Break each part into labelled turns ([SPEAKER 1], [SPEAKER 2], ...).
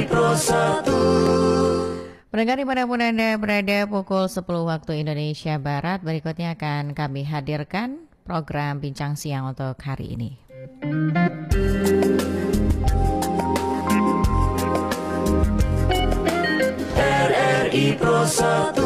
[SPEAKER 1] Pro 1.
[SPEAKER 2] Pendengar dimanapun Anda berada, pukul 10 waktu Indonesia Barat, berikutnya akan kami hadirkan program Bincang Siang untuk hari ini.
[SPEAKER 1] RRI Pro 1.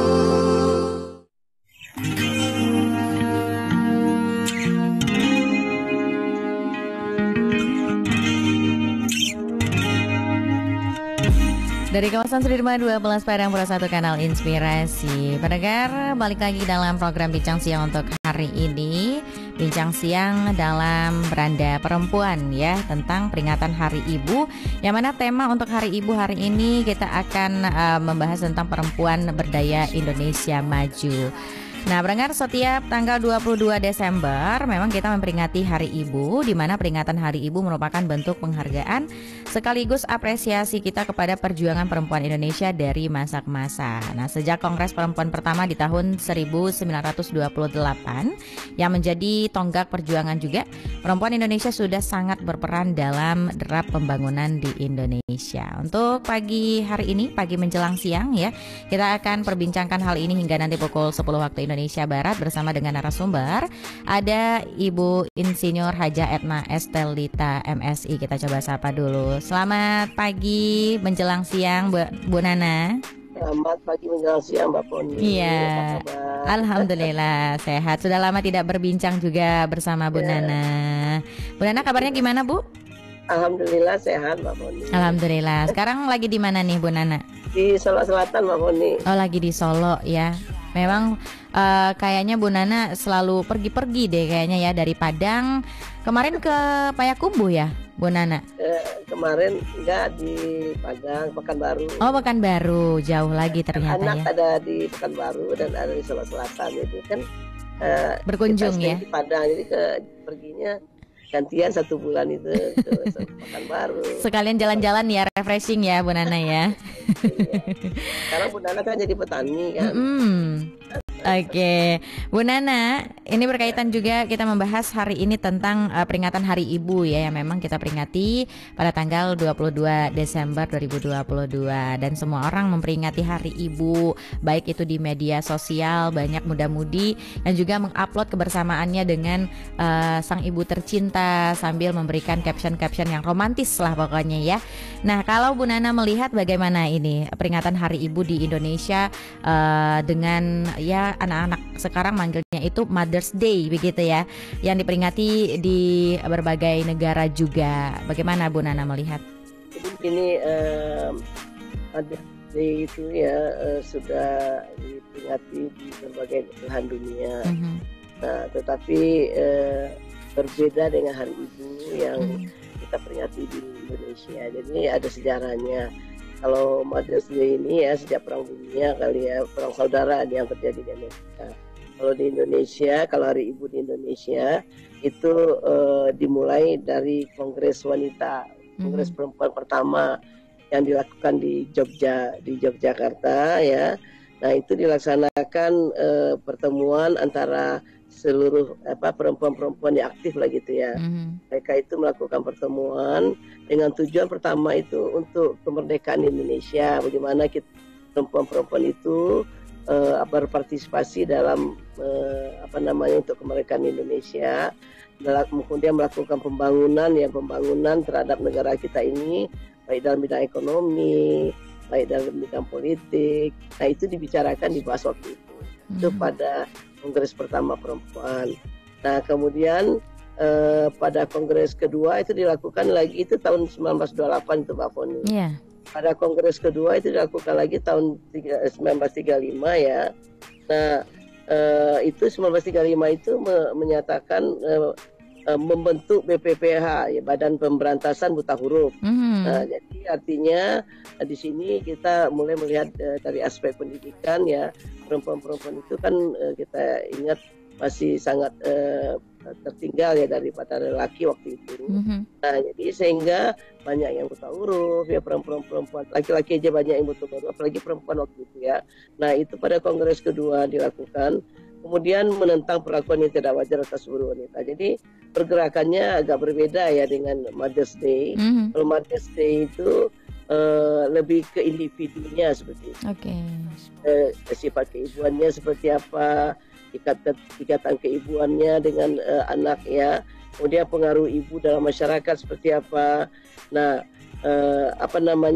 [SPEAKER 2] Dari kawasan Sudirman 12 Padang Pro 1 Kanal Inspirasi. Pendengar, balik lagi dalam program Bincang Siang untuk hari ini. Bincang Siang dalam Beranda Perempuan ya, tentang peringatan Hari Ibu. Yang mana tema untuk Hari Ibu hari ini kita akan membahas tentang perempuan berdaya Indonesia maju. Nah, pendengar, setiap tanggal 22 Desember memang kita memperingati Hari Ibu, di mana peringatan Hari Ibu merupakan bentuk penghargaan sekaligus apresiasi kita kepada perjuangan perempuan Indonesia dari masa ke masa. Nah, sejak Kongres Perempuan pertama di tahun 1928 yang menjadi tonggak perjuangan juga, perempuan Indonesia sudah sangat berperan dalam derap pembangunan di Indonesia. Untuk pagi hari ini, pagi menjelang siang ya, kita akan perbincangkan hal ini hingga nanti pukul 10 waktu Indonesia Barat bersama dengan narasumber. Ada Ibu Insinyur Haja Etna Estelita MSI. Kita coba sapa dulu. Selamat pagi menjelang siang Bu Nana.
[SPEAKER 3] Selamat pagi menjelang siang Mbak Poni.
[SPEAKER 2] Iya, alhamdulillah sehat. Sudah lama tidak berbincang juga bersama Bu Nana. Bu Nana, kabarnya gimana Bu?
[SPEAKER 3] Alhamdulillah sehat Mbak Poni.
[SPEAKER 2] Alhamdulillah. Sekarang lagi di mana nih Bu Nana?
[SPEAKER 3] Di Solo Selatan Mbak Poni.
[SPEAKER 2] Oh, lagi di Solo ya. Memang kayaknya Bu Nana selalu pergi-pergi deh kayaknya ya, dari Padang. Kemarin ke Payakumbuh ya Bu Nana?
[SPEAKER 3] Kemarin enggak, di Padang, Pekanbaru.
[SPEAKER 2] Oh, Pekanbaru, jauh lagi ternyata
[SPEAKER 3] anak
[SPEAKER 2] ya.
[SPEAKER 3] Ada di Pekanbaru dan ada di Solo Selatan. Jadi kan
[SPEAKER 2] berkunjung ya
[SPEAKER 3] di Padang, jadi perginya gantian 1 bulan itu ke Pekanbaru.
[SPEAKER 2] Sekalian jalan-jalan ya, refreshing ya Bu Nana ya.
[SPEAKER 3] Iya. Sekarang Bu Nana kan jadi petani kan.
[SPEAKER 2] Oke, Bu Nana, ini berkaitan juga kita membahas hari ini tentang peringatan Hari Ibu ya, yang memang kita peringati pada tanggal 22 Desember 2022. Dan semua orang memperingati Hari Ibu, baik itu di media sosial, banyak muda-mudi yang juga mengupload kebersamaannya dengan sang ibu tercinta sambil memberikan caption-caption yang romantis lah pokoknya ya. Nah, kalau Bu Nana melihat bagaimana ini peringatan Hari Ibu di Indonesia dengan ya anak-anak sekarang manggilnya itu Mother's Day begitu ya, yang diperingati di berbagai negara juga. Bagaimana Bu Nana melihat?
[SPEAKER 3] Jadi ini Mother's Day itu ya sudah diperingati di berbagai belahan dunia. Nah, tetapi berbeda dengan Hari Ibu yang kita peringati di Indonesia. Jadi ada sejarahnya. Kalau Mother's Day ini ya sejak Perang Dunia kali ya, perang saudara yang terjadi di Amerika. Kalau di Indonesia, kalau Hari Ibu di Indonesia itu dimulai dari Kongres Wanita, Kongres Perempuan pertama yang dilakukan di Yogyakarta ya. Nah, itu dilaksanakan pertemuan antara seluruh perempuan-perempuan yang aktif lah gitu ya. Mereka itu melakukan pertemuan dengan tujuan pertama itu untuk kemerdekaan Indonesia. Bagaimana kita perempuan-perempuan itu berpartisipasi dalam untuk kemerdekaan Indonesia. Kemudian melakukan pembangunan terhadap negara kita ini, baik dalam bidang ekonomi, baik dalam bidang politik. Nah, itu dibicarakan, dibahas waktu itu. Itu pada Kongres pertama perempuan. Nah, kemudian pada Kongres kedua itu dilakukan lagi, itu tahun 1928 itu Mbak Foni. Yeah. Pada Kongres kedua itu dilakukan lagi tahun 1935 ya. Nah, itu 1935 itu menyatakan membentuk BPPH ya, Badan Pemberantasan Buta Huruf. Nah, jadi artinya di sini kita mulai melihat dari aspek pendidikan ya, perempuan-perempuan itu kan kita ingat masih sangat tertinggal ya daripada lelaki waktu itu. Nah, jadi sehingga banyak yang buta huruf ya, perempuan-perempuan, laki-laki aja banyak yang buta huruf, apalagi perempuan waktu itu ya. Nah, itu pada Kongres kedua dilakukan. Kemudian menentang perlakuan yang tidak wajar atas buruh wanita. Jadi pergerakannya agak berbeda ya dengan Mother's Day. Kalau Mother's Day itu lebih ke individunya seperti itu. Sifat keibuannya seperti apa, ikatan keibuannya dengan anak ya, kemudian pengaruh ibu dalam masyarakat seperti apa. Nah,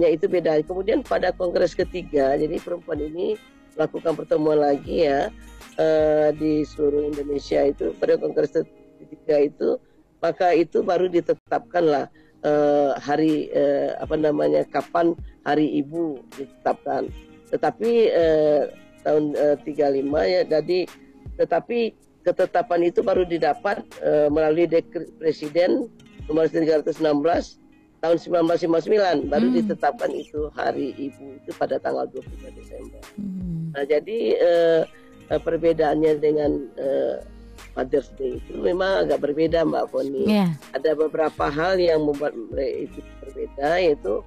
[SPEAKER 3] itu beda. Kemudian pada kongres ketiga, jadi perempuan ini melakukan pertemuan lagi ya di seluruh Indonesia itu pada kongres ketiga itu, maka itu baru ditetapkanlah hari kapan hari ibu ditetapkan. Tetapi tahun 35 ya, jadi tetapi ketetapan itu baru didapat melalui dekret presiden nomor 316 tahun 1959, baru ditetapkan itu hari ibu itu pada tanggal 23 Desember. Nah, jadi perbedaannya dengan Mother's Day itu memang agak berbeda, Mbak Foni. Ada beberapa hal yang membuat itu berbeda, yaitu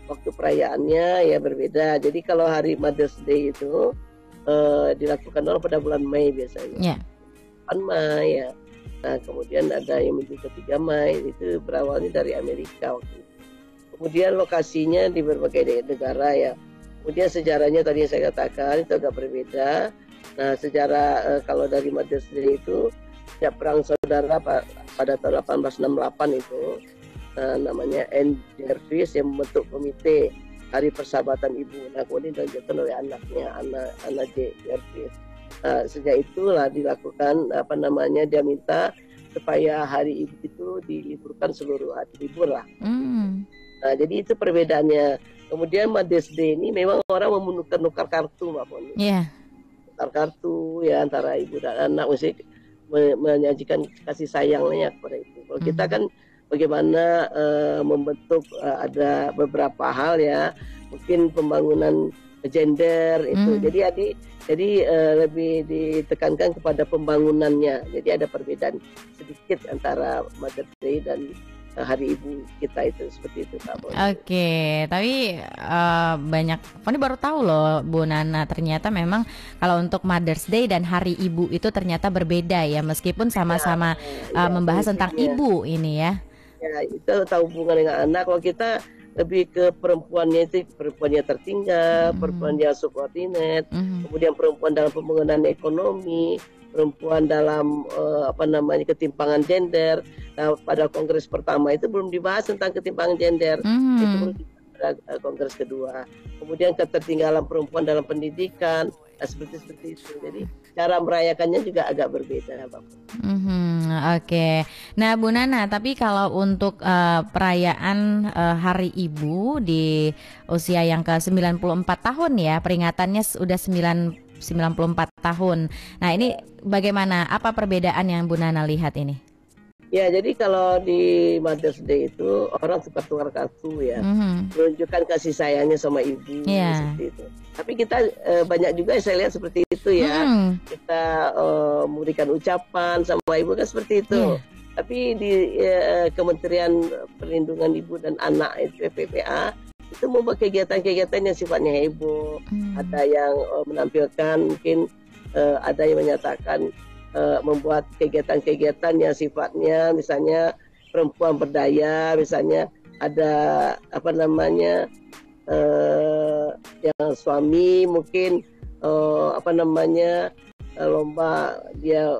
[SPEAKER 3] waktu perayaannya ya berbeda. Jadi kalau hari Mother's Day itu dilakukan orang pada bulan Mei biasanya. 8 Mei ya. Nah, kemudian ada yang menuju ke 3 Mei, itu berawalnya dari Amerika waktu itu. Kemudian lokasinya di berbagai negara ya. Kemudian sejarahnya tadi yang saya katakan itu agak berbeda. Nah, sejarah kalau dari Mother's Day itu sejak perang saudara pada tahun 1868 itu namanya Anne Jarvis yang membentuk komite Hari Persahabatan Ibu. Nah, kemudian dilanjutkan oleh anaknya Anna J. Jarvis. Sejak itulah dilakukan dia minta supaya hari ibu itu diliburkan seluruh hari libur lah. Nah, jadi itu perbedaannya. Kemudian Mother's Day ini memang orang menukar kartu, Mbak Poni. Tukar kartu ya antara ibu dan anak, mesti menyajikan kasih sayangnya kepada itu. Kalau kita kan bagaimana membentuk ada beberapa hal ya, mungkin pembangunan gender itu. Jadi lebih ditekankan kepada pembangunannya. Jadi ada perbedaan sedikit antara Mother's Day dan hari ibu kita itu, seperti itu Pak Boni.
[SPEAKER 2] Tapi banyak, Foni baru tahu loh Bu Nana, ternyata memang kalau untuk Mother's Day dan hari ibu itu ternyata berbeda ya, meskipun sama-sama membahas tentang ibu ini ya.
[SPEAKER 3] Ya, itu tahu hubungan dengan anak. Kalau kita lebih ke perempuannya itu, perempuannya tertinggal, perempuannya subordinate, kemudian perempuan dalam pembangunan ekonomi, perempuan dalam ketimpangan gender. Nah, pada kongres pertama itu belum dibahas tentang ketimpangan gender, itu belum pada kongres kedua. Kemudian ketertinggalan perempuan dalam pendidikan, seperti itu. Jadi cara merayakannya juga agak berbeda, Bapak.
[SPEAKER 2] Nah, Bu Nana, tapi kalau untuk perayaan Hari Ibu di usia yang ke-94 tahun ya, peringatannya sudah 94 tahun. Nah, ini bagaimana? Apa perbedaan yang Bu Nana lihat ini?
[SPEAKER 3] Ya, jadi kalau di Mother's Day itu orang tukar kartu ya, menunjukkan kasih sayangnya sama ibu, seperti itu. Tapi kita banyak juga saya lihat seperti itu ya, kita memberikan ucapan sama ibu kan seperti itu. Tapi di Kementerian Perlindungan Ibu dan Anak itu PPA itu membuat kegiatan-kegiatan yang sifatnya heboh. Ada yang menampilkan, mungkin ada yang menyatakan membuat kegiatan-kegiatan yang sifatnya misalnya perempuan berdaya, misalnya ada yang suami mungkin lomba dia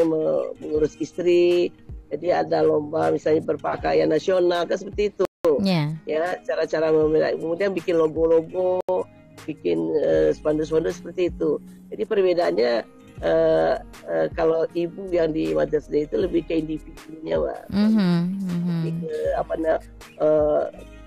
[SPEAKER 3] mengurus istri, jadi ada lomba misalnya berpakaian nasional kan seperti itu. Ya, cara-cara membela, kemudian bikin logo-logo, bikin spanduk-spanduk seperti itu. Jadi perbedaannya kalau ibu yang di Mother's Day itu lebih ke individunya, Mbak. Lebih ke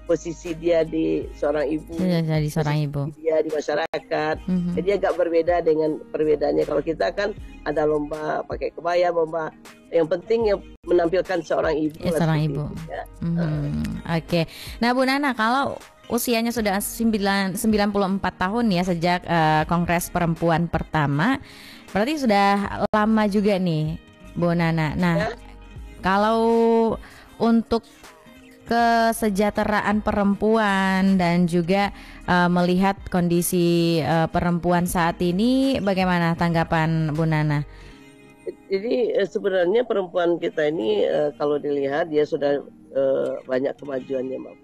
[SPEAKER 3] posisi dia di seorang ibu,
[SPEAKER 2] jadi seorang ibu,
[SPEAKER 3] dia di masyarakat. Jadi agak berbeda dengan perbedaannya. Kalau kita kan ada lomba pakai kebaya, lomba yang penting yang menampilkan seorang ibu.
[SPEAKER 2] Seorang ibu. Itu, ya. Nah, Bu Nana, kalau usianya sudah 94 tahun ya sejak Kongres Perempuan pertama, berarti sudah lama juga nih, Bu Nana. Nah, kalau untuk kesejahteraan perempuan dan juga melihat kondisi perempuan saat ini, bagaimana tanggapan Bu Nana?
[SPEAKER 3] Jadi sebenarnya perempuan kita ini kalau dilihat dia sudah banyak kemajuannya, Mbak.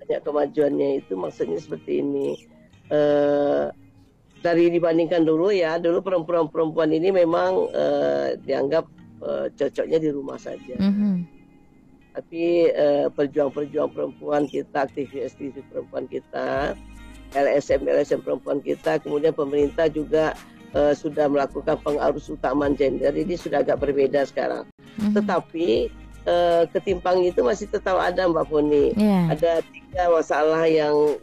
[SPEAKER 3] banyak kemajuannya itu maksudnya seperti ini. Dari dibandingkan dulu ya, dulu perempuan-perempuan ini memang dianggap cocoknya di rumah saja. Tapi perjuang-perjuang perempuan kita, aktivis-aktivis perempuan kita, LSM perempuan kita, kemudian pemerintah juga sudah melakukan pengarus utamaan gender, ini sudah agak berbeda sekarang. Tetapi ketimpangan itu masih tetap ada, Mbak Foni. Ada 3 masalah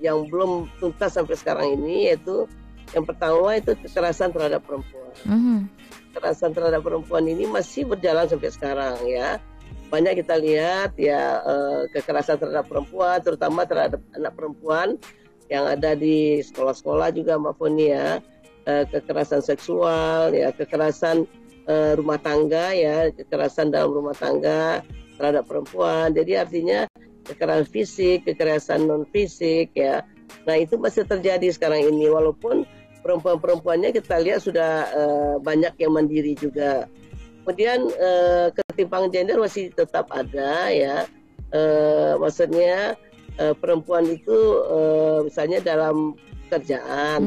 [SPEAKER 3] yang belum tuntas sampai sekarang ini, yaitu yang pertama itu kekerasan terhadap perempuan. Kekerasan terhadap perempuan ini masih berjalan sampai sekarang ya. Banyak kita lihat ya kekerasan terhadap perempuan, terutama terhadap anak perempuan yang ada di sekolah-sekolah juga, Mbak Foni ya. Kekerasan seksual ya, kekerasan rumah tangga ya, kekerasan dalam rumah tangga terhadap perempuan. Jadi artinya kekerasan fisik, kekerasan non fisik ya. Nah itu masih terjadi sekarang ini, walaupun perempuan-perempuannya kita lihat sudah banyak yang mandiri juga. Kemudian ketimpangan gender masih tetap ada ya. Maksudnya perempuan itu misalnya dalam pekerjaan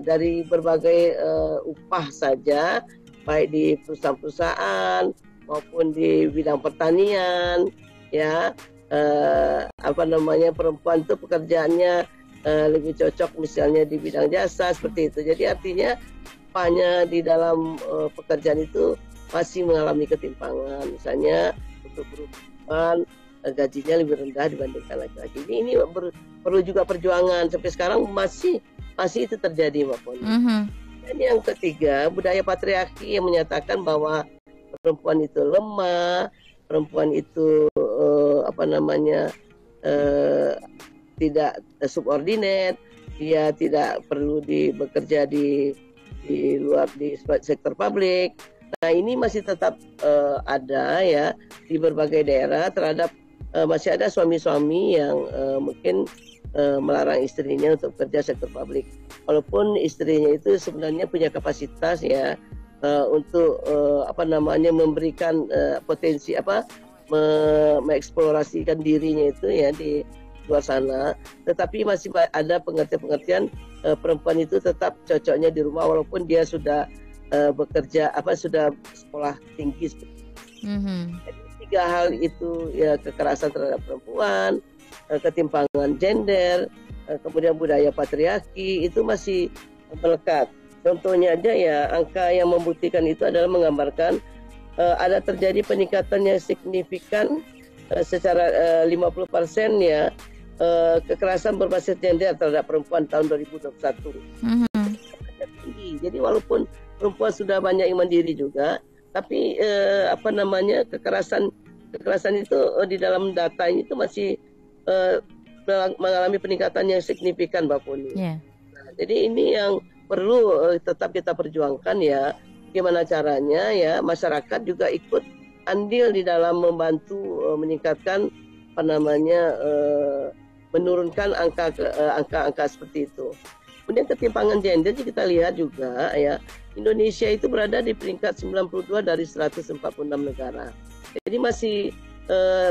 [SPEAKER 3] dari berbagai upah saja, baik di perusahaan-perusahaan maupun di bidang pertanian ya. Perempuan itu pekerjaannya lebih cocok misalnya di bidang jasa seperti itu. Jadi artinya hanya di dalam pekerjaan itu masih mengalami ketimpangan. Misalnya untuk perempuan gajinya lebih rendah dibandingkan laki-laki. Ini perlu juga perjuangan, sampai sekarang masih itu terjadi, Mbak Poni. Dan yang ketiga, budaya patriarki yang menyatakan bahwa perempuan itu lemah, perempuan itu tidak subordinate, dia tidak perlu bekerja di luar di sektor publik. Nah ini masih tetap ada ya di berbagai daerah terhadap masih ada suami-suami yang mungkin melarang istrinya untuk bekerja sektor publik, walaupun istrinya itu sebenarnya punya kapasitas ya untuk memberikan potensi mengeksplorasikan dirinya itu ya di luar sana. Tetapi masih ada pengertian-pengertian perempuan itu tetap cocoknya di rumah walaupun dia sudah bekerja sudah sekolah tinggi. Jadi 3 hal itu ya, kekerasan terhadap perempuan, ketimpangan gender, kemudian budaya patriarki itu masih melekat. Contohnya aja ya, angka yang membuktikan itu adalah menggambarkan ada terjadi peningkatan yang signifikan secara 50% ya kekerasan berbasis gender terhadap perempuan tahun 2021. Jadi walaupun perempuan sudah banyak yang mandiri juga, tapi kekerasan itu di dalam data itu masih mengalami peningkatan yang signifikan, Mbak Puni. Nah, jadi ini yang perlu tetap kita perjuangkan ya, gimana caranya ya masyarakat juga ikut andil di dalam membantu meningkatkan menurunkan angka seperti itu. Kemudian ketimpangan gender kita lihat juga ya, Indonesia itu berada di peringkat 92 dari 146 negara. Jadi masih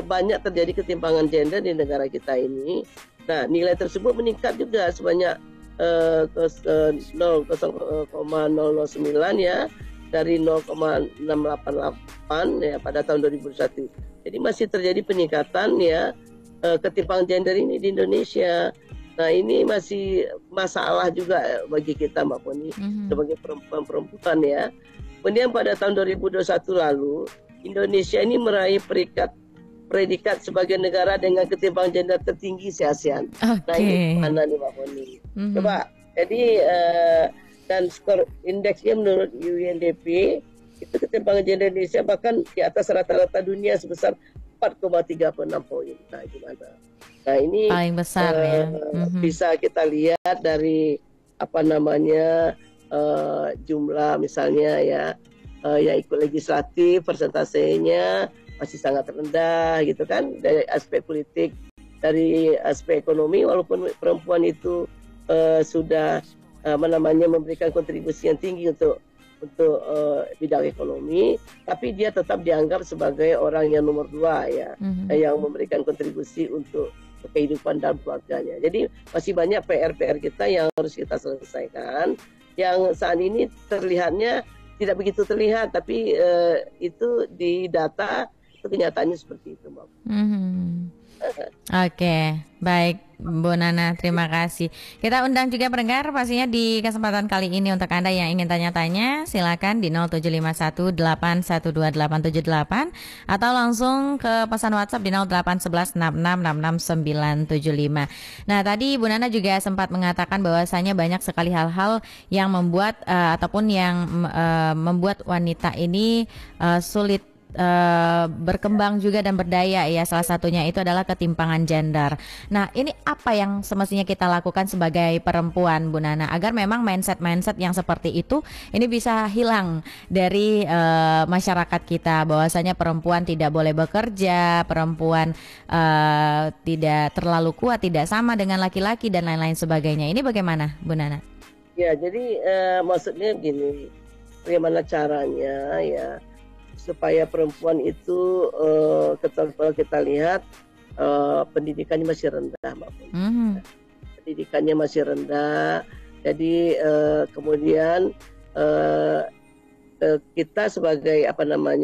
[SPEAKER 3] banyak terjadi ketimpangan gender di negara kita ini. Nah, nilai tersebut meningkat juga sebanyak 0,009 ya, dari 0,688 ya pada tahun 2021. Jadi masih terjadi peningkatan ya ketimpangan gender ini di Indonesia. Nah, ini masih masalah juga bagi kita, Mbak Poni, sebagai perempuan ya. Kemudian pada tahun 2021 lalu, Indonesia ini meraih predikat sebagai negara dengan ketimpangan gender tertinggi se-ASEAN. Nah, ini mana nih, Mbak Poni? Coba, jadi dan skor indeksnya menurut UNDP itu ketimpangan gender Indonesia bahkan di atas rata-rata dunia sebesar 4,36 poin. Nah, gimana? Nah, ini
[SPEAKER 2] paling besar ya.
[SPEAKER 3] Bisa kita lihat dari jumlah misalnya ya yang ikut legislatif persentasenya masih sangat rendah gitu kan, dari aspek politik, dari aspek ekonomi, walaupun perempuan itu sudah memberikan kontribusi yang tinggi untuk untuk bidang ekonomi, tapi dia tetap dianggap sebagai orang yang nomor 2 ya, yang memberikan kontribusi untuk kehidupan dan keluarganya. Jadi masih banyak PR-PR kita yang harus kita selesaikan, yang saat ini terlihatnya tidak begitu terlihat, tapi itu di data itu kenyataannya seperti itu, Mbak.
[SPEAKER 2] Oke, baik Bu Nana, terima kasih. Kita undang juga pendengar pastinya di kesempatan kali ini untuk Anda yang ingin tanya-tanya, silakan di 0751812878 atau langsung ke pesan WhatsApp di 081166669975. Nah, tadi Bu Nana juga sempat mengatakan bahwasanya banyak sekali hal-hal yang membuat ataupun yang membuat wanita ini sulit berkembang juga dan berdaya ya, salah satunya itu adalah ketimpangan gender. Nah, ini apa yang semestinya kita lakukan sebagai perempuan, Bu Nana, agar memang mindset yang seperti itu ini bisa hilang dari masyarakat kita, bahwasanya perempuan tidak boleh bekerja, perempuan tidak terlalu kuat, tidak sama dengan laki-laki dan lain-lain sebagainya. Ini bagaimana, Bu Nana?
[SPEAKER 3] Ya, jadi maksudnya gini, bagaimana caranya ya supaya perempuan itu kalau kita lihat pendidikannya masih rendah, Mbak Pun. Pendidikannya masih rendah, jadi kemudian kita sebagai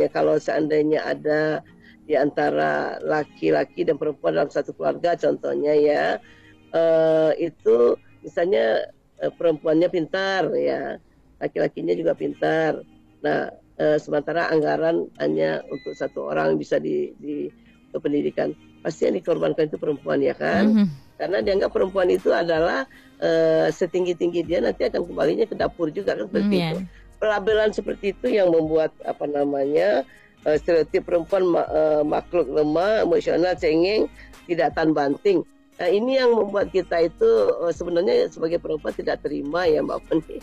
[SPEAKER 3] kalau seandainya ada di antara laki-laki dan perempuan dalam satu keluarga, contohnya ya, itu misalnya perempuannya pintar ya, laki-lakinya juga pintar. Nah, sementara anggaran hanya untuk satu orang bisa di pendidikan, pasti yang dikorbankan itu perempuan ya kan, karena dianggap perempuan itu adalah setinggi-tinggi dia nanti akan kembalinya ke dapur juga kan, seperti itu. Pelabelan seperti itu yang membuat stereotip perempuan makhluk lemah, emosional, cengeng, tidak tahan banting. Nah, ini yang membuat kita itu sebenarnya sebagai perempuan tidak terima ya, Mbak Peni.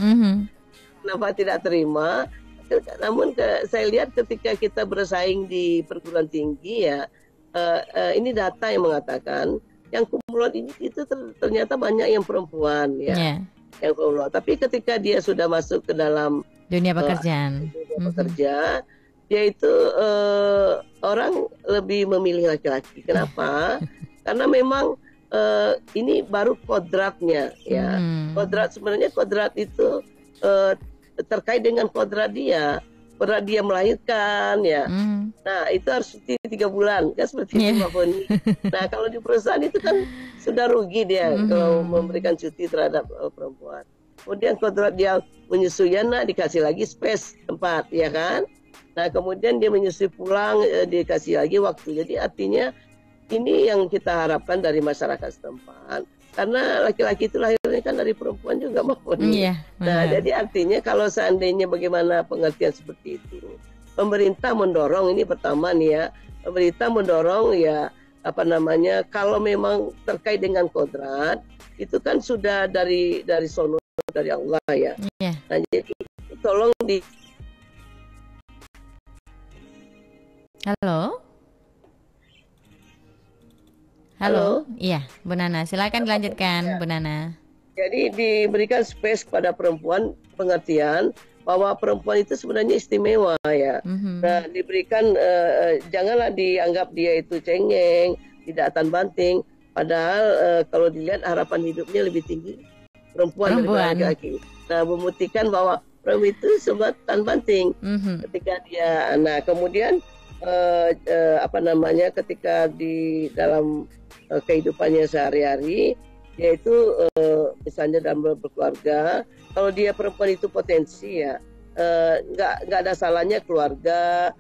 [SPEAKER 3] Kenapa tidak terima? Namun saya lihat ketika kita bersaing di perguruan tinggi ya, ini data yang mengatakan yang kumulat ini itu ternyata banyak yang perempuan ya, yang kumulat. Tapi ketika dia sudah masuk ke dalam
[SPEAKER 2] dunia pekerjaan,
[SPEAKER 3] bekerja, dia itu orang lebih memilih laki-laki. Kenapa? Karena memang ini baru kodratnya ya. Kodrat itu terkait dengan kodrat dia melahirkan ya. Nah, itu harus cuti 3 bulan kan, seperti itu Mbak Poni. Nah, kalau di perusahaan itu kan sudah rugi dia kalau memberikan cuti terhadap perempuan. Kemudian kodrat dia menyusui anak, dikasih lagi space tempat ya kan. Nah, kemudian dia menyusui pulang, dikasih lagi waktu. Jadi artinya ini yang kita harapkan dari masyarakat setempat. Karena laki-laki itu lahirnya kan dari perempuan juga maupun. Nah, jadi artinya kalau seandainya bagaimana pengertian seperti itu, pemerintah mendorong, ini pertama nih ya, pemerintah mendorong ya kalau memang terkait dengan kodrat itu kan sudah dari sono, dari Allah ya. Nah, jadi tolong
[SPEAKER 2] Halo, iya, Bu Nana, silakan dilanjutkan, Bu Nana.
[SPEAKER 3] Jadi diberikan space kepada perempuan, pengertian bahwa perempuan itu sebenarnya istimewa ya. Nah, diberikan janganlah dianggap dia itu cengeng, tidak tahan banting. Padahal kalau dilihat harapan hidupnya lebih tinggi perempuan daripada laki-laki. Nah, membuktikan bahwa perempuan itu sebab tahan banting ketika dia. Nah, kemudian ketika di dalam kehidupannya sehari-hari, yaitu misalnya dalam berkeluarga, kalau dia perempuan itu potensi ya, nggak ada salahnya keluarga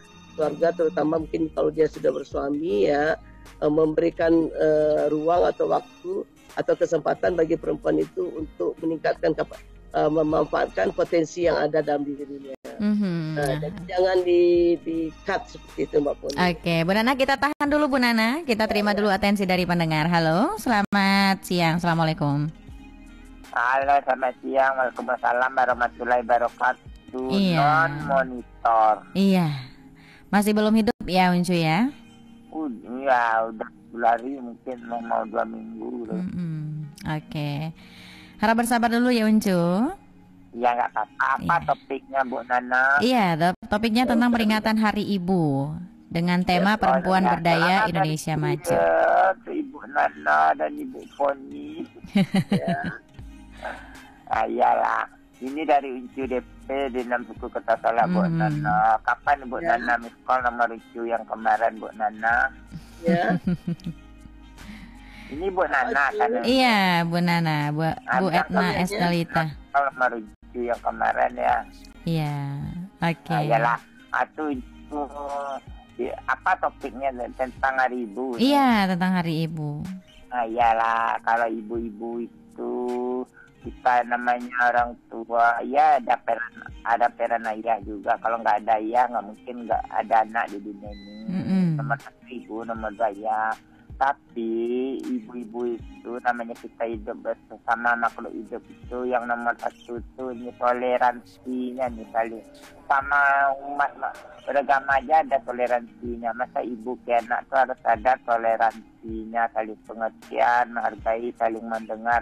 [SPEAKER 3] terutama mungkin kalau dia sudah bersuami ya, memberikan ruang atau waktu atau kesempatan bagi perempuan itu untuk meningkatkan memanfaatkan potensi yang ada dalam dirinya. Jadi jangan di-cut seperti itu, Mbak Poni.
[SPEAKER 2] Oke, Bu Nana, kita tahan dulu Bu Nana. Kita terima dulu atensi dari pendengar. Halo, selamat siang. Assalamualaikum.
[SPEAKER 4] Halo, selamat siang. Waalaikumsalam warahmatullahi wabarakatuh.
[SPEAKER 2] Iya.
[SPEAKER 4] Non-monitor.
[SPEAKER 2] Iya. Masih belum hidup ya, Uncu ya?
[SPEAKER 4] Iya, udah 10 hari, mungkin mau 2 minggu.
[SPEAKER 2] Oke. Harap bersabar dulu ya, Uncu.
[SPEAKER 4] Ya nggak apa-apa. Apa
[SPEAKER 2] Iya.
[SPEAKER 4] topiknya Bu Nana?
[SPEAKER 2] Iya, topiknya tentang peringatan Hari Ibu dengan tema Perempuan Berdaya Indonesia Maju.
[SPEAKER 4] Ya, Ibu Nana dan Ibu Poni.
[SPEAKER 3] Ya.
[SPEAKER 4] Iyalah. Ini dari Uncu DP di 6 suku Kota Solok, Bu Nana. Kapan Bu
[SPEAKER 3] Ya.
[SPEAKER 4] Nana miss call nomor Uncu yang kemarin, Bu Nana?
[SPEAKER 3] Ya.
[SPEAKER 4] Ini Bu Nana kan?
[SPEAKER 2] Iya, Bu Nana, Bu Etna
[SPEAKER 3] namanya?
[SPEAKER 2] Estelita.
[SPEAKER 4] Kalau nomor Uncu yang kemarin ya.
[SPEAKER 2] Iya, oke.
[SPEAKER 4] Iyalah. Itu apa topiknya tentang Hari Ibu?
[SPEAKER 2] Iya, tentang Hari Ibu.
[SPEAKER 4] Iyalah, kalau ibu-ibu itu kita namanya orang tua, ya ada peran ayah juga. Kalau nggak ada ayah, nggak mungkin nggak ada anak di dunia ini. Nomor satu ibu, nomor dua ayah. Tapi ibu-ibu itu namanya kita hidup bersama makhluk hidup itu yang nomor satu itu ini toleransinya nih kali. Sama umat beragama aja ada toleransinya. Masa ibu ke anak tuh harus ada toleransinya, saling pengertian, menghargai, saling mendengar.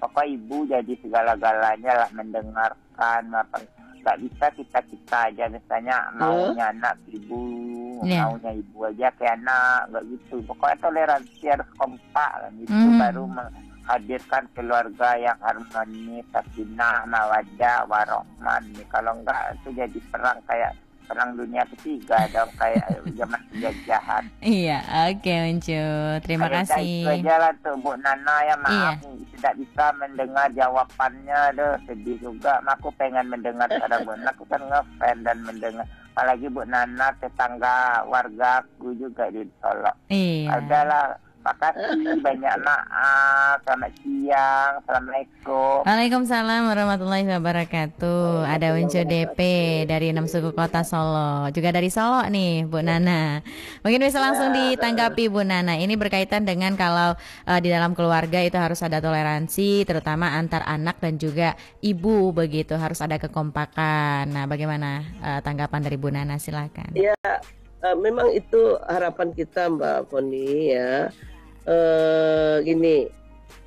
[SPEAKER 4] Pokoknya ibu jadi segala-galanya lah, mendengarkan apa. Gak bisa kita aja misalnya maunya anak ibu, maunya ibu aja ke anak, nggak gitu. Pokoknya toleransi harus kompak kan, itu baru menghadirkan keluarga yang harmonis, sakinah, mawaddah, warohman. Kalau enggak itu jadi perang kayak perang dunia ketiga dong, kayak zaman penjajahan.
[SPEAKER 2] Iya, oke Uncu. Terima kasih.
[SPEAKER 4] Itu aja lah tuh Bu Nana ya, maaf tidak bisa mendengar jawabannya, sedih juga. Aku pengen mendengar suara Bu Nana, aku kan ngefans dan mendengar. Apalagi Bu Nana tetangga warga aku juga di Solok.
[SPEAKER 2] Iya.
[SPEAKER 4] Adalah. Makasih banyak, maaf. Selamat siang. Assalamualaikum.
[SPEAKER 2] Waalaikumsalam warahmatullahi wabarakatuh. Ada Uncu DP dari 6 suku Kota Solo. Juga dari Solo nih Bu Nana. Mungkin bisa langsung ditanggapi Bu Nana. Ini berkaitan dengan kalau di dalam keluarga itu harus ada toleransi, terutama antar anak dan juga ibu begitu. Harus ada kekompakan. Nah, bagaimana tanggapan dari Bu Nana? Silakan.
[SPEAKER 3] Ya, memang itu harapan kita Mbak Poni ya. Gini,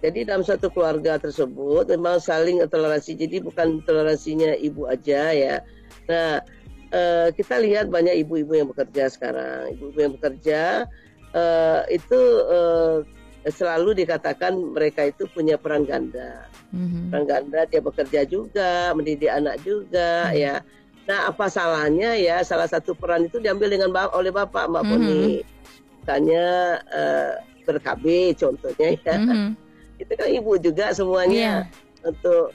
[SPEAKER 3] jadi dalam satu keluarga tersebut memang saling toleransi. Jadi bukan toleransinya ibu aja ya. Nah, kita lihat banyak ibu-ibu yang bekerja sekarang. Ibu-ibu yang bekerja itu selalu dikatakan mereka itu punya peran ganda. Peran ganda, dia bekerja juga, mendidik anak juga ya. Nah, apa salahnya ya salah satu peran itu diambil oleh Bapak Mbak Poni. Misalnya ber-KB contohnya ya. Itu kan ibu juga semuanya. Untuk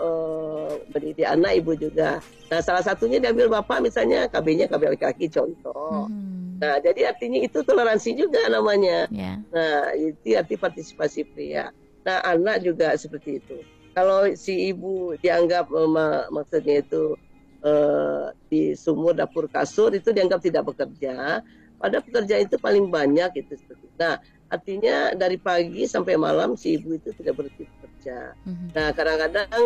[SPEAKER 3] mendidik anak ibu juga. Nah, salah satunya diambil Bapak misalnya KB-nya KB laki-laki contoh. Nah, jadi artinya itu toleransi juga namanya. Nah, itu arti partisipasi pria. Nah, anak juga seperti itu. Kalau si ibu dianggap maksudnya itu di sumur dapur kasur itu dianggap tidak bekerja. Pada pekerjaan itu paling banyak itu seperti itu. Nah, artinya dari pagi sampai malam si ibu itu tidak berhenti bekerja. Nah, kadang-kadang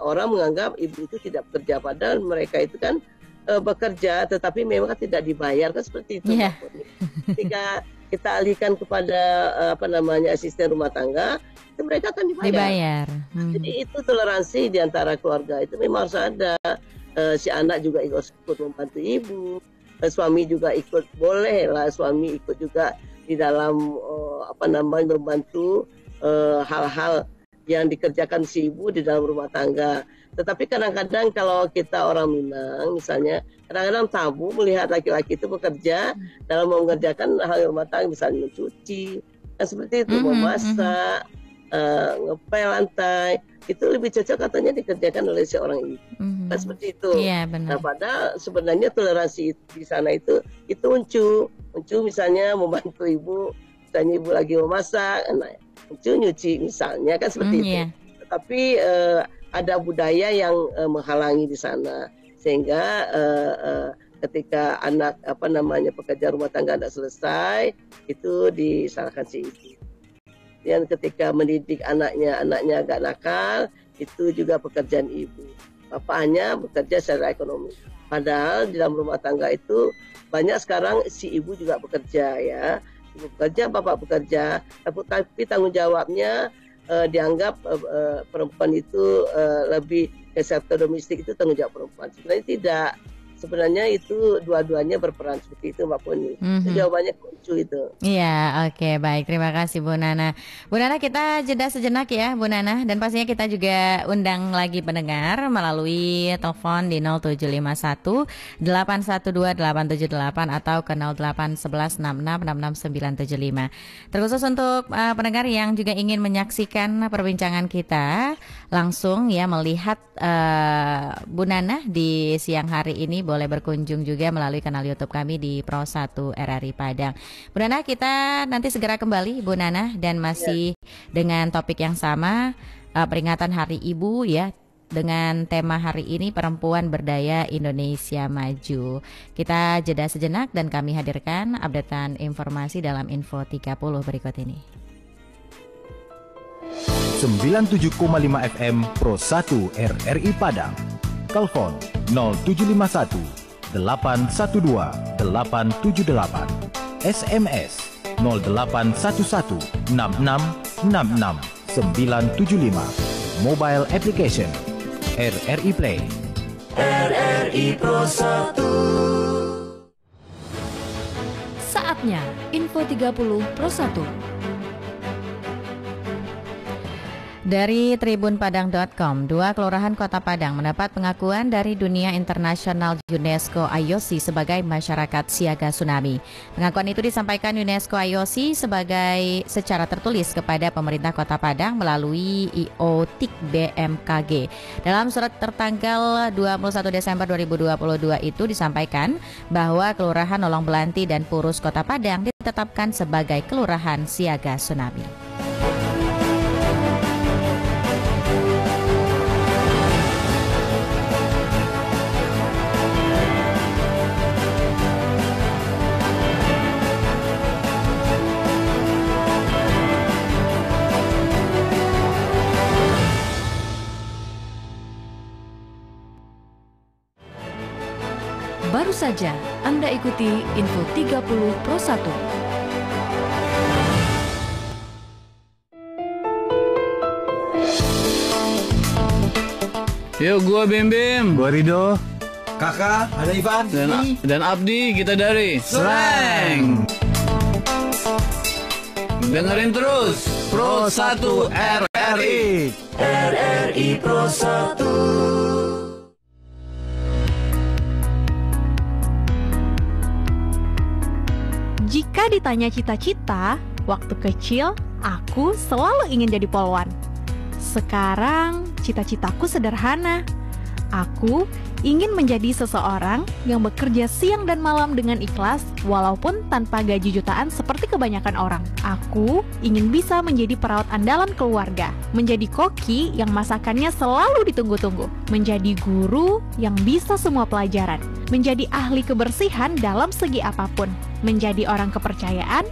[SPEAKER 3] orang menganggap ibu itu tidak bekerja, padahal mereka itu kan bekerja tetapi memang tidak dibayar, kan seperti itu. Ketika kita alihkan kepada asisten rumah tangga, itu mereka akan dibayar. Jadi itu toleransi di antara keluarga itu memang harus ada. Si anak juga ikut membantu ibu, suami juga ikut, boleh lah suami ikut juga di dalam membantu hal-hal yang dikerjakan si ibu di dalam rumah tangga. Tetapi kadang-kadang kalau kita orang Minang misalnya, kadang-kadang tabu melihat laki-laki itu bekerja dalam mengerjakan hal rumah tangga, misalnya mencuci, dan seperti itu, memasak, ngepel lantai. Itu lebih cocok katanya dikerjakan oleh seorang ibu. Kan seperti itu. Nah, padahal sebenarnya toleransi di sana itu uncu misalnya membantu ibu, misalnya ibu lagi memasak, uncu nyuci misalnya, kan seperti itu. Tetapi ada budaya yang menghalangi di sana, sehingga ketika anak pekerja rumah tangga tidak selesai, itu disalahkan si ibu. Dan ketika mendidik anaknya agak nakal, itu juga pekerjaan ibu. Bapaknya bekerja secara ekonomi. Padahal di dalam rumah tangga itu banyak sekarang si ibu juga bekerja ya. Ibu bekerja, bapak bekerja, tapi tanggung jawabnya dianggap perempuan itu lebih sektor domestik itu tanggung jawab perempuan. Sebenarnya tidak. Sebenarnya itu dua-duanya berperan seperti itu Mbak Poni. Itu jawabannya kunci itu.
[SPEAKER 2] Iya, oke, baik. Terima kasih Bu Nana. Bu Nana, kita jeda sejenak ya Bu Nana. Dan pastinya kita juga undang lagi pendengar melalui telepon di 0751 812 878 atau ke 0811 66 975. Terkhusus untuk pendengar yang juga ingin menyaksikan perbincangan kita langsung ya, melihat Bu Nana di siang hari ini, boleh berkunjung juga melalui kanal YouTube kami di Pro 1 RRI Padang. Bu Nana, kita nanti segera kembali Bu Nana, dan masih dengan topik yang sama, peringatan Hari Ibu ya, dengan tema hari ini Perempuan Berdaya Indonesia Maju. Kita jeda sejenak dan kami hadirkan updatean informasi dalam Info 30 berikut ini.
[SPEAKER 5] 97,5 FM Pro 1 RRI Padang. Telepon 0751 812 878. SMS 0811 66 66 975. Mobile application RRI Play.
[SPEAKER 1] RRI Pro 1.
[SPEAKER 6] Saatnya Info 30 Pro 1.
[SPEAKER 2] Dari tribunpadang.com, 2 kelurahan Kota Padang mendapat pengakuan dari Dunia Internasional UNESCO IOC sebagai masyarakat siaga tsunami. Pengakuan itu disampaikan UNESCO IOC secara tertulis kepada pemerintah Kota Padang melalui IO-TIK BMKG. Dalam surat tertanggal 21 Desember 2022 itu disampaikan bahwa Kelurahan Nolong Belanti dan Purus Kota Padang ditetapkan sebagai kelurahan siaga tsunami.
[SPEAKER 6] Baru saja Anda ikuti Info 30 Pro 1.
[SPEAKER 7] Yuk, gua Bim Bim,
[SPEAKER 5] Gua Rido.
[SPEAKER 8] Kakak, ada Ivan.
[SPEAKER 7] dan Abdi, kita dari Slang. Dengerin terus Pro 1 RRI.
[SPEAKER 1] RRI Pro 1.
[SPEAKER 9] Jika ditanya cita-cita, waktu kecil aku selalu ingin jadi polwan. Sekarang cita-citaku sederhana. Aku ingin menjadi seseorang yang bekerja siang dan malam dengan ikhlas walaupun tanpa gaji jutaan seperti kebanyakan orang. Aku ingin bisa menjadi perawat andalan keluarga, menjadi koki yang masakannya selalu ditunggu-tunggu, menjadi guru yang bisa semua pelajaran, menjadi ahli kebersihan dalam segi apapun, menjadi orang kepercayaan,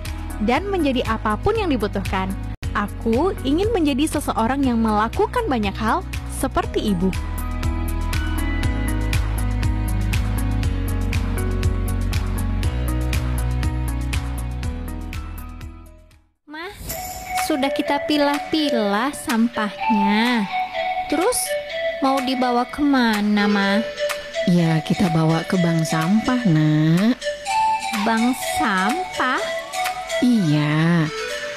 [SPEAKER 9] dan menjadi apapun yang dibutuhkan. Aku ingin menjadi seseorang yang melakukan banyak hal seperti ibu.
[SPEAKER 10] Mah, sudah kita pilah-pilah sampahnya. Terus mau dibawa kemana, Mah?
[SPEAKER 11] Ya, kita bawa ke bank sampah, Nak.
[SPEAKER 10] Bank sampah?
[SPEAKER 11] Iya,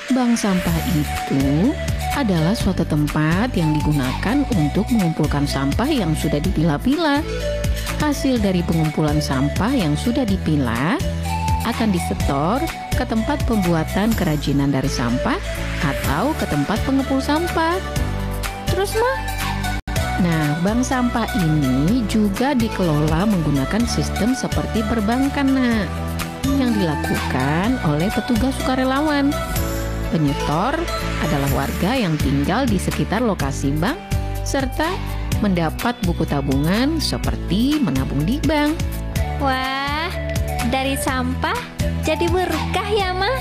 [SPEAKER 11] bank sampah itu adalah suatu tempat yang digunakan untuk mengumpulkan sampah yang sudah dipilah-pilah. Hasil dari pengumpulan sampah yang sudah dipilah akan disetor ke tempat pembuatan kerajinan dari sampah atau ke tempat pengepul sampah.
[SPEAKER 10] Terus, Mah?
[SPEAKER 11] Nah, bank sampah ini juga dikelola menggunakan sistem seperti perbankan, Nak, yang dilakukan oleh petugas sukarelawan. Penyetor adalah warga yang tinggal di sekitar lokasi bank serta mendapat buku tabungan seperti menabung di bank.
[SPEAKER 10] Wah, dari sampah jadi berkah ya, Mah?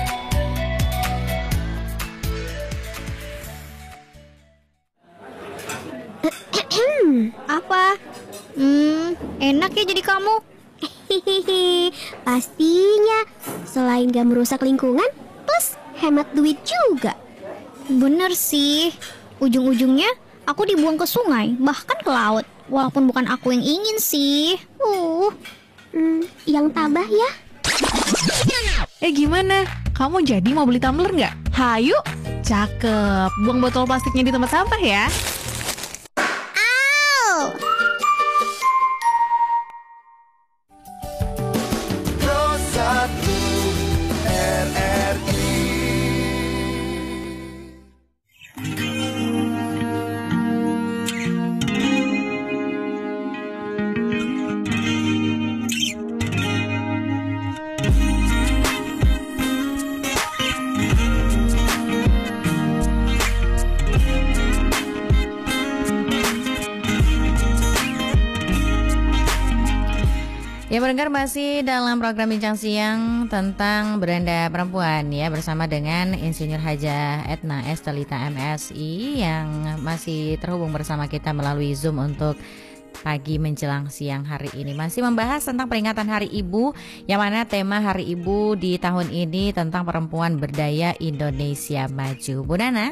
[SPEAKER 12] Apa? Enak ya jadi kamu. Pastinya, selain gak merusak lingkungan, plus hemat duit juga. Bener sih, ujung-ujungnya aku dibuang ke sungai, bahkan ke laut.
[SPEAKER 13] Walaupun bukan aku yang ingin sih.
[SPEAKER 12] Yang tabah ya.
[SPEAKER 9] Gimana? Kamu jadi mau beli tumbler nggak? Hayu, cakep. Buang botol plastiknya di tempat sampah ya.
[SPEAKER 2] Ya, pendengar, masih dalam program Bincang Siang tentang beranda perempuan ya, bersama dengan Insinyur Hajah Etna Estelita MSI yang masih terhubung bersama kita melalui Zoom untuk pagi menjelang siang hari ini. Masih membahas tentang peringatan Hari Ibu, yang mana tema Hari Ibu di tahun ini tentang perempuan berdaya Indonesia maju. Bu Nana?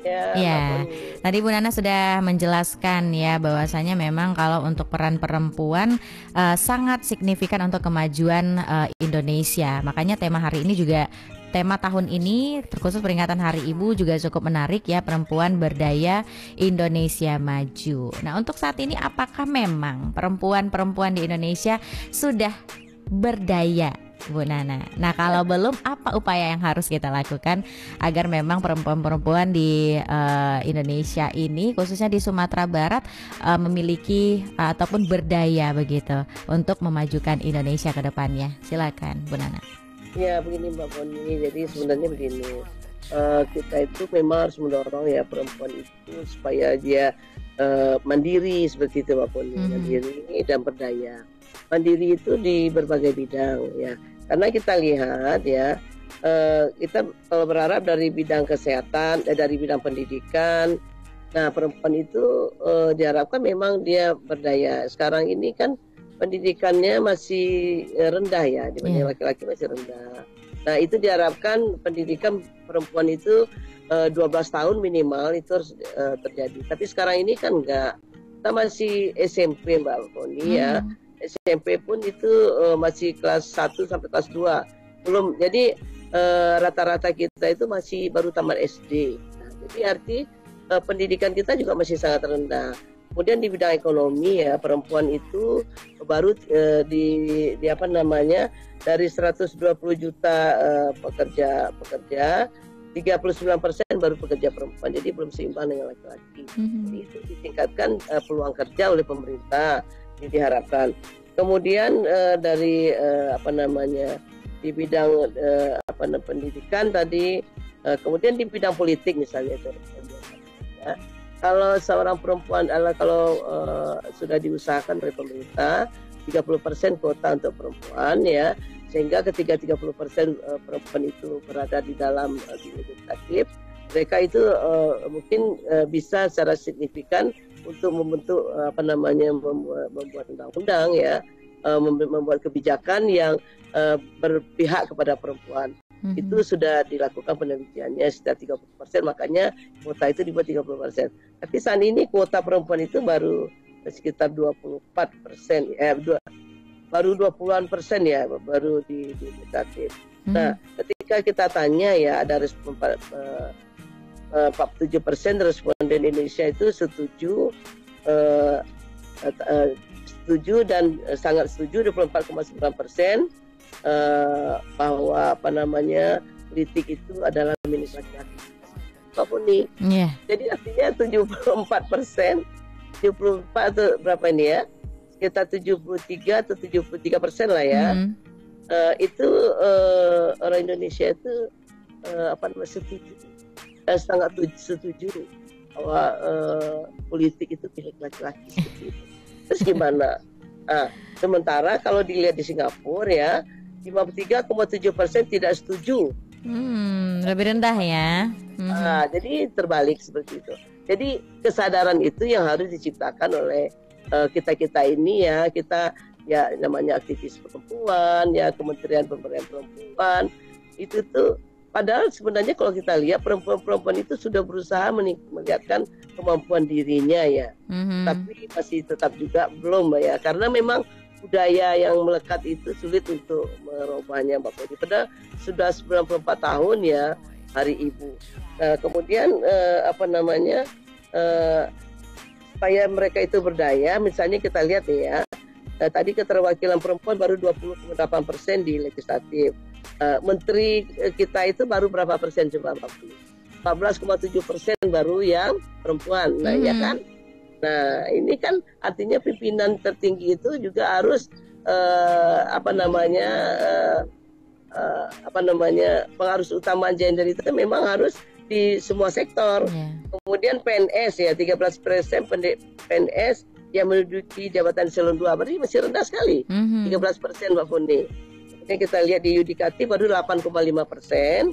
[SPEAKER 2] Ya, tadi Bu Nana sudah menjelaskan ya bahwasanya memang kalau untuk peran perempuan sangat signifikan untuk kemajuan Indonesia. Makanya tema hari ini juga, tema tahun ini terkhusus peringatan Hari Ibu juga cukup menarik ya, perempuan berdaya Indonesia maju. Nah, untuk saat ini apakah memang perempuan-perempuan di Indonesia sudah berdaya, Bu Nana? Nah, kalau belum, apa upaya yang harus kita lakukan agar memang perempuan-perempuan di Indonesia ini, khususnya di Sumatera Barat, memiliki ataupun berdaya begitu untuk memajukan Indonesia ke depannya? Silakan, Bu Nana.
[SPEAKER 3] Ya, begini Mbak Poni. Jadi sebenarnya begini, kita itu memang harus mendorong ya perempuan itu supaya dia mandiri seperti itu Mbak Poni, mandiri dan berdaya. Mandiri itu di berbagai bidang ya, karena kita lihat ya, kita kalau berharap dari bidang kesehatan, dari bidang pendidikan, nah perempuan itu diharapkan memang dia berdaya. Sekarang ini kan pendidikannya masih rendah ya, dibanding laki-laki masih rendah. Nah, itu diharapkan pendidikan perempuan itu 12 tahun minimal itu harus terjadi. Tapi sekarang ini kan enggak, kita masih SMP Mbak Poni ya. SMP pun itu masih kelas 1 sampai kelas 2 belum, jadi rata-rata kita itu masih baru tamat SD. Nah, jadi arti pendidikan kita juga masih sangat rendah. Kemudian di bidang ekonomi ya, perempuan itu baru di apa namanya, dari 120 juta pekerja 39% baru pekerja perempuan, jadi belum seimbang dengan laki-laki. Jadi itu ditingkatkan peluang kerja oleh pemerintah, ini diharapkan. Kemudian dari apa namanya, di bidang pendidikan tadi, kemudian di bidang politik misalnya ya, kalau seorang perempuan kalau sudah diusahakan oleh pemerintah 30% kuota untuk perempuan ya, sehingga ketika 30% perempuan itu berada di dalam legislatif, mereka itu mungkin bisa secara signifikan untuk membentuk apa namanya, membuat undang-undang ya, membuat kebijakan yang berpihak kepada perempuan. Itu sudah dilakukan penelitiannya sekitar 30%, makanya kuota itu dibuat 30%. Tapi saat ini kuota perempuan itu baru sekitar 24%, baru 20-an% ya, baru di legislatif. Nah, ketika kita tanya ya, ada respon 47% responden Indonesia itu setuju, setuju dan sangat setuju, 24,9%, bahwa apa namanya, politik itu adalah milik laki-laki. Apapun nih. Jadi artinya 74%, 74 atau berapa ini ya? Sekitar 73 atau 73% lah ya. Itu orang Indonesia itu apa namanya, setuju. Sangat setuju bahwa politik itu milik laki-laki seperti itu. Terus gimana? Sementara kalau dilihat di Singapura ya, 53,7% tidak setuju.
[SPEAKER 2] Lebih rendah ya.
[SPEAKER 3] Jadi terbalik seperti itu. Jadi kesadaran itu yang harus diciptakan oleh kita ini ya, kita ya namanya aktivis perempuan ya, Kementerian Pemberdayaan Perempuan itu tuh Padahal sebenarnya kalau kita lihat perempuan-perempuan itu sudah berusaha melihatkan kemampuan dirinya ya, tapi masih tetap juga belum ya, karena memang budaya yang melekat itu sulit untuk merubahnya Mbak Poni. Padahal sudah 94 tahun ya Hari Ibu. Nah, kemudian supaya mereka itu berdaya, misalnya kita lihat ya, tadi keterwakilan perempuan baru 20,8% di legislatif. Menteri kita itu baru berapa persen coba Mbak Puni? 14,7% baru yang perempuan. Nah, ya kan? Nah, ini kan artinya pimpinan tertinggi itu juga harus pengaruh utama gender itu memang harus di semua sektor. Kemudian PNS ya 13% PNS yang menduduki jabatan eselon 2, berarti masih rendah sekali. 13% Mbak Puni. Kemudian kita lihat di yudikatif baru 8,5%.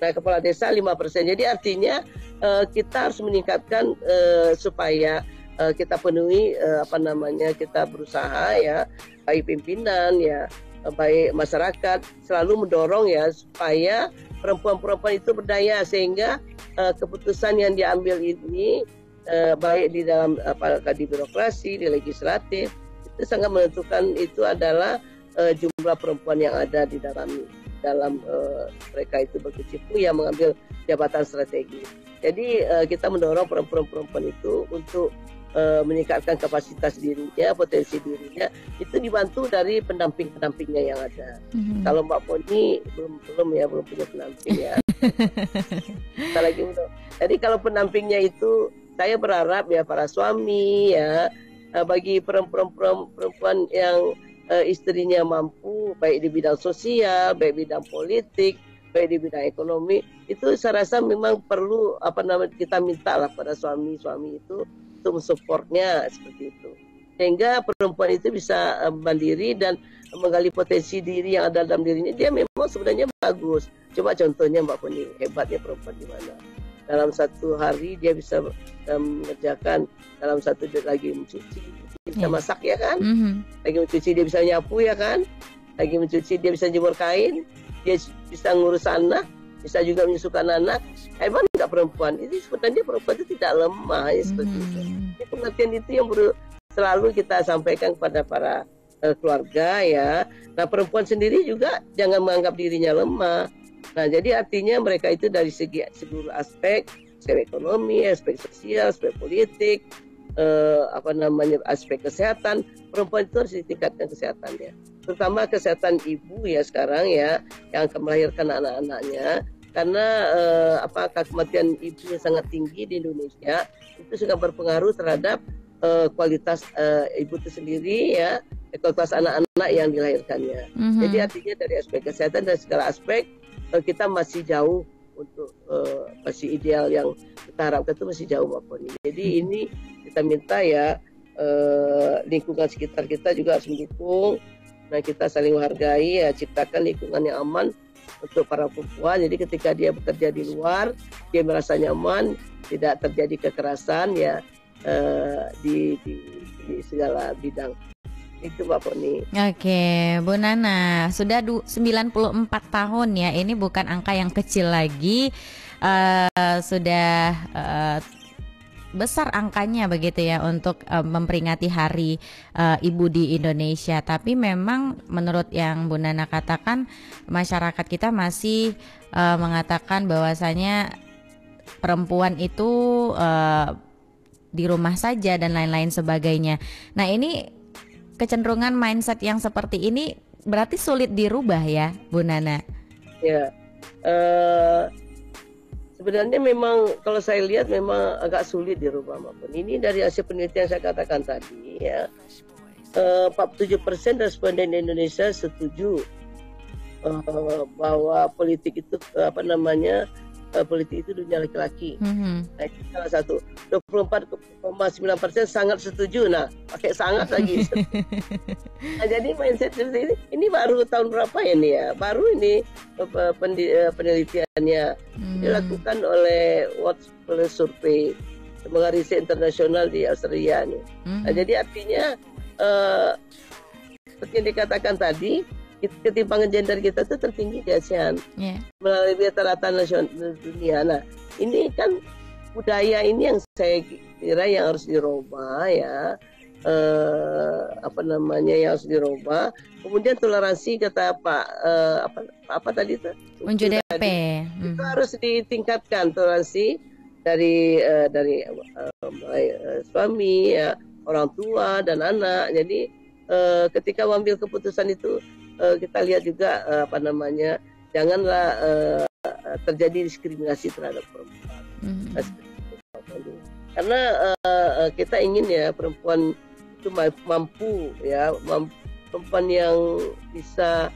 [SPEAKER 3] Nah, kepala desa 5%. Jadi artinya kita harus meningkatkan supaya kita penuhi kita berusaha ya, baik pimpinan ya, baik masyarakat selalu mendorong ya supaya perempuan-perempuan itu berdaya, sehingga keputusan yang diambil ini baik di dalam apakah di birokrasi, di legislatif, itu sangat menentukan itu adalah jumlah perempuan yang ada di dalam mereka itu berkecimpung yang mengambil jabatan strategi. Jadi kita mendorong perempuan-perempuan itu untuk meningkatkan kapasitas dirinya, potensi dirinya, itu dibantu dari pendamping-pendampingnya yang ada. Kalau Mbak Poni belum punya pendamping ya. Lagi belum. Jadi kalau pendampingnya itu, saya berharap ya para suami ya, bagi perempuan yang istrinya mampu, baik di bidang sosial, baik bidang politik, baik di bidang ekonomi, itu saya rasa memang perlu kita minta lah pada suami-suami itu untuk mensupportnya seperti itu, sehingga perempuan itu bisa mandiri dan menggali potensi diri yang ada dalam dirinya. Dia memang sebenarnya bagus. Coba contohnya Mbak Poni, hebatnya perempuan di mana? Dalam satu hari dia bisa mengerjakan, dalam satu lagi mencuci, bisa masak ya kan, lagi mencuci dia bisa nyapu ya kan, lagi mencuci dia bisa jemur kain, dia bisa ngurus anak, bisa juga menyusukan anak. Emang enggak perempuan? Ini sebenarnya perempuan itu tidak lemah ya, seperti itu. Ini pengertian itu yang selalu kita sampaikan kepada para keluarga ya. Nah, perempuan sendiri juga jangan menganggap dirinya lemah. Nah, jadi artinya mereka itu dari segi seluruh aspek ekonomi, aspek sosial, aspek politik, aspek kesehatan, perempuan itu harus ditingkatkan kesehatannya, terutama kesehatan ibu ya sekarang ya, yang akan melahirkan anak-anaknya, karena kematian ibu yang sangat tinggi di Indonesia itu juga berpengaruh terhadap kualitas ibu itu sendiri ya, kualitas anak-anak yang dilahirkannya. Jadi artinya dari aspek kesehatan dan segala aspek kita masih jauh untuk masih ideal yang kita harapkan itu masih jauh Mbak Poni. Jadi ini kita minta ya lingkungan sekitar kita juga harus mendukung. Nah, kita saling menghargai ya, ciptakan lingkungan yang aman untuk para perempuan. Jadi ketika dia bekerja di luar, dia merasa nyaman, tidak terjadi kekerasan ya di segala bidang. Itu Mbak Poni. Oke,
[SPEAKER 2] Bu Nana, sudah 94 tahun ya. Ini bukan angka yang kecil lagi. Sudah besar angkanya begitu ya untuk memperingati Hari Ibu di Indonesia. Tapi memang menurut yang Bu Nana katakan, masyarakat kita masih mengatakan bahwasanya perempuan itu di rumah saja dan lain-lain sebagainya. Nah, ini kecenderungan mindset yang seperti ini berarti sulit dirubah ya, Bu Nana?
[SPEAKER 3] Ya, sebenarnya memang kalau saya lihat memang agak sulit dirubah, Mbak. Ini dari hasil penelitian saya katakan tadi ya, 47% responden Indonesia setuju bahwa politik itu politik itu dunia laki-laki. Nah, itu salah satu. 24,9% sangat setuju. Nah, pakai sangat lagi. Nah, jadi mindset seperti ini baru tahun berapa ini ya? Baru ini penelitiannya dilakukan oleh World Survey, lembaga riset internasional di Australia nih. Nah, jadi artinya seperti yang dikatakan tadi, ketimpangan gender kita itu tertinggi di ASEAN melalui rata-rata nasional dunia. Nah, ini kan budaya ini yang saya kira yang harus dirubah ya. Yang harus dirubah. Kemudian toleransi kata Pak apa tadi itu?
[SPEAKER 2] UNJDP.
[SPEAKER 3] Itu harus ditingkatkan toleransi dari suami ya, orang tua dan anak. Jadi ketika mengambil keputusan itu kita lihat juga janganlah terjadi diskriminasi terhadap perempuan. Karena kita ingin ya perempuan itu mampu ya, perempuan yang bisa